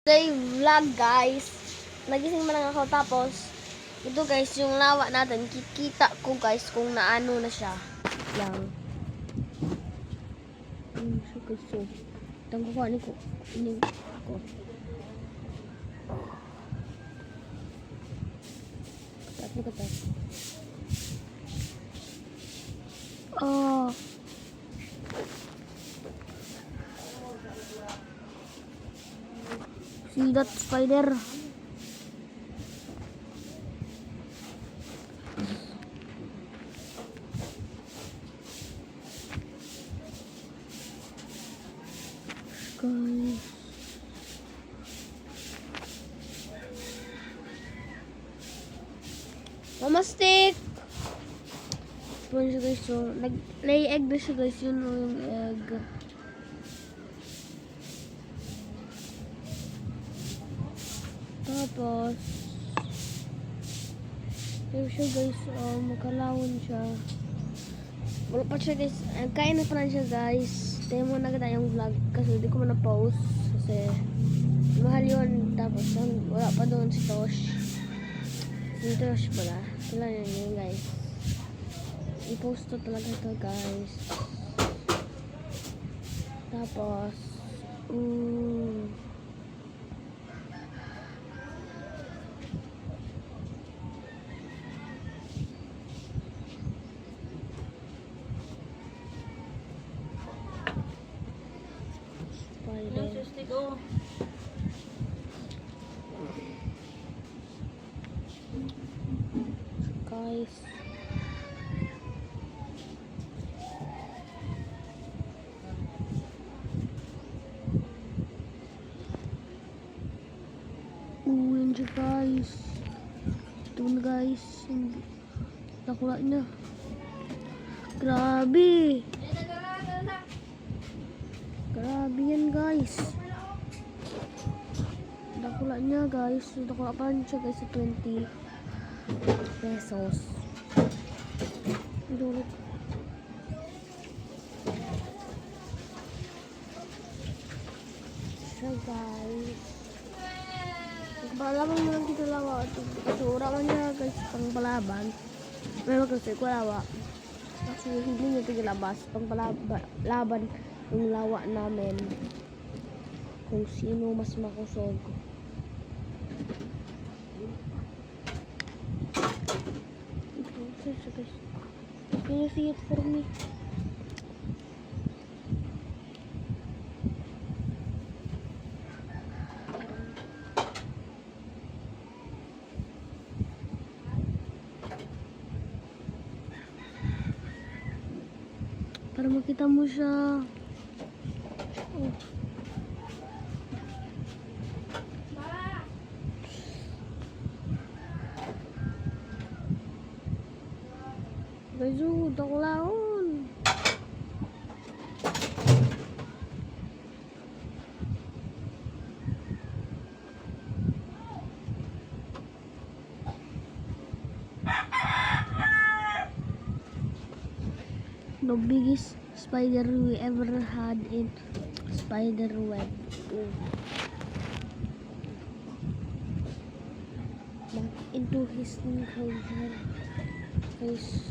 Today vlog guys, nagising man lang ako tapos ito guys yung lawa natin, kikita ko guys kung naano na siya lang. So guys, so tangko ko ani ko ini ko. Tapos ko tapos. Oh. See that spider? Guys. Mama stick. Ito siya guys, so lay egg na siya guys, yun yung egg. Tapos yun siya guys, makalawon siya. Wala pa siya guys, kain na pa lang siya guys. Tayo muna kita yung vlog kasi hindi ko na post kasi mahal yun. Tapos wala pa doon si Tosh. Si Tosh pala. Wala yun guys. I-post to talaga ito guys. Tapos guys, uwin siya guys. Ito na guys, nakula niya. Grabe yan guys, nakula niya guys. Nakula pa rin siya guys sa 20 pesos. Dulot. So guys, palaban mo lang dito lawa. Kasi ura man niya guys pang palaban. Pero kasi ko lawa. Kasi hindi niya tigilabas pang palaban yung lawa namin. Kung sino mas makusog. Can you see it for me? Para makita mo siya. Oh. Guys, daklaon. The biggest spider we ever had in spider web. Back into his enclosure. Guys.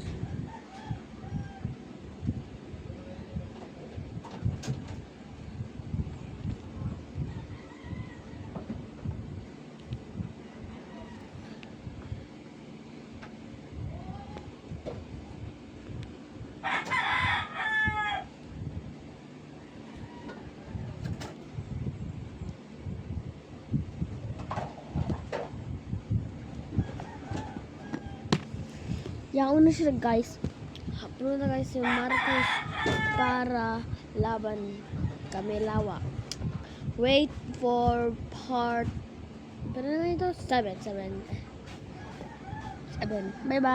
Yaon na sila guys. Haplo na guys yung Marcos para laban kami lawa. Wait for part. Pero na ito 7. Bye bye.